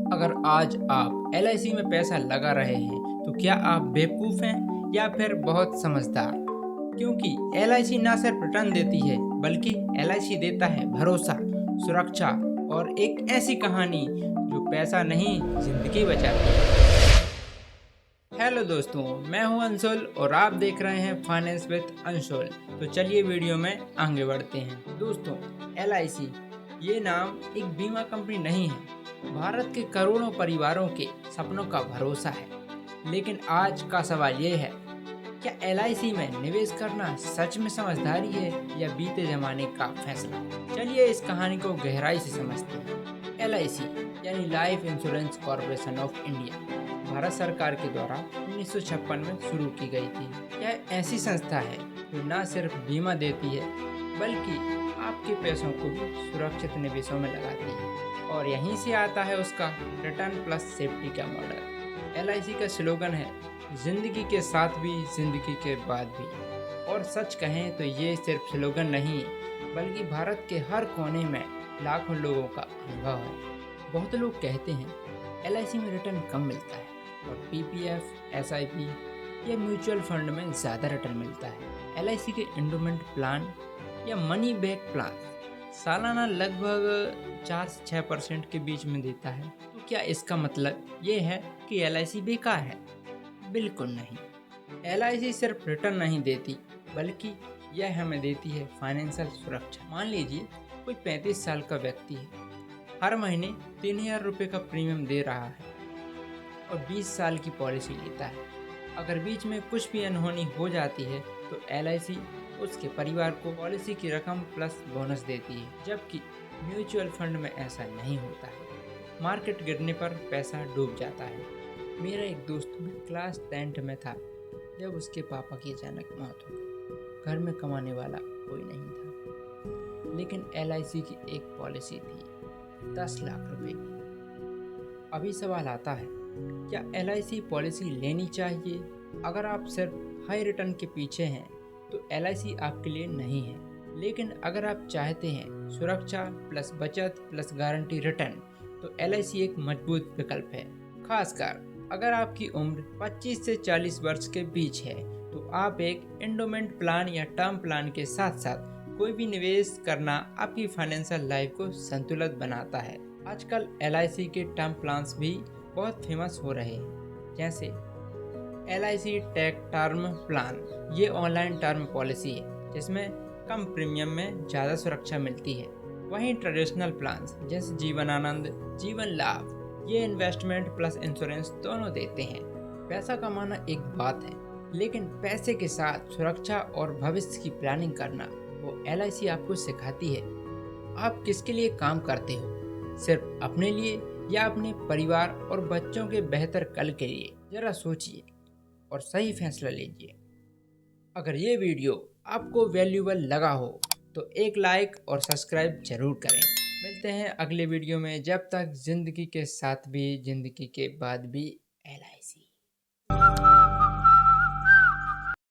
अगर आज आप एलआईसी में पैसा लगा रहे हैं तो क्या आप बेवकूफ़ हैं या फिर बहुत समझदार? क्योंकि एलआईसी ना सिर्फ रिटर्न देती है बल्कि एलआईसी देता है भरोसा, सुरक्षा और एक ऐसी कहानी जो पैसा नहीं जिंदगी बचाती है। हेलो दोस्तों, मैं हूं अंशुल और आप देख रहे हैं फाइनेंस विद अंशुल। तो चलिए वीडियो में आगे बढ़ते हैं। दोस्तों, एलआईसी ये नाम एक बीमा कंपनी नहीं है, भारत के करोड़ों परिवारों के सपनों का भरोसा है। लेकिन आज का सवाल ये है, क्या एलआईसी में निवेश करना सच में समझदारी है या बीते जमाने का फैसला? चलिए इस कहानी को गहराई से समझते हैं। एलआईसी यानी life insurance corporation of India Bharat सरकार के द्वारा 1956 में शुरू की गई थी। यह ऐसी संस्था है जो न सिर्फ बीमा देती है बल्कि आपके पैसों को भी सुरक्षित निवेशों में लगाती है। और यहीं से आता है उसका रिटर्न प्लस सेफ्टी का मॉडल। एलआईसी का स्लोगन है, जिंदगी के साथ भी जिंदगी के बाद भी। और सच कहें तो ये सिर्फ स्लोगन नहीं बल्कि भारत के हर कोने में लाखों लोगों का अनुभव है। बहुत लोग कहते हैं एलआईसी में रिटर्न कम मिलता है और पीपीएफ, एसआईपी या म्यूचुअल फंड में ज़्यादा रिटर्न मिलता है। एलआईसी के एंडोमेंट प्लान या मनी बैक प्लान सालाना लगभग 4 से 6% के बीच में देता है। तो क्या इसका मतलब ये है कि एलआईसी बेकार है? बिल्कुल नहीं। एलआईसी सिर्फ रिटर्न नहीं देती बल्कि यह हमें देती है फाइनेंशियल सुरक्षा। मान लीजिए कोई 35 साल का व्यक्ति है, हर महीने 3000 रुपये का प्रीमियम दे रहा है और 20 साल की पॉलिसी लेता है। अगर बीच में कुछ भी अनहोनी हो जाती है तो एलआईसी उसके परिवार को पॉलिसी की रकम प्लस बोनस देती है, जबकि म्यूचुअल फंड में ऐसा नहीं होता है। मार्केट गिरने पर पैसा डूब जाता है। मेरा एक दोस्त क्लास 10th में था जब उसके पापा की अचानक मौत हो गई। घर में कमाने वाला कोई नहीं था, लेकिन एलआईसी की एक पॉलिसी थी 10 लाख रुपए की। अभी सवाल आता है, क्या एलआईसी पॉलिसी लेनी चाहिए? अगर आप सिर्फ हाई रिटर्न के पीछे हैं तो एलआईसी आपके लिए नहीं है। लेकिन अगर आप चाहते हैं सुरक्षा प्लस बचत प्लस गारंटी रिटर्न तो एलआईसी एक मजबूत विकल्प है। खासकर अगर आपकी उम्र 25 से 40 वर्ष के बीच है तो आप एक एंडोमेंट प्लान या टर्म प्लान के साथ साथ कोई भी निवेश करना आपकी फाइनेंशियल लाइफ को संतुलित बनाता है। आजकल एलआईसी के टर्म प्लान्स भी बहुत फेमस हो रहे हैं, जैसे एलआईसी टेक टर्म प्लान। ये ऑनलाइन टर्म पॉलिसी है जिसमें कम प्रीमियम में ज़्यादा सुरक्षा मिलती है। वहीं ट्रेडिशनल प्लान्स जैसे जीवन आनंद, जीवन लाभ, ये इन्वेस्टमेंट प्लस इंश्योरेंस दोनों देते हैं। पैसा कमाना एक बात है, लेकिन पैसे के साथ सुरक्षा और भविष्य की प्लानिंग करना वो एलआईसी आपको सिखाती है। आप किसके लिए काम करते हो? सिर्फ अपने लिए या अपने परिवार और बच्चों के बेहतर कल के लिए? जरा सोचिए और सही फैसला लीजिए। अगर ये वीडियो आपको वैल्यूएबल लगा हो तो एक लाइक और सब्सक्राइब जरूर करें। मिलते हैं अगले वीडियो में। जब तक जिंदगी के साथ भी जिंदगी के बाद भी।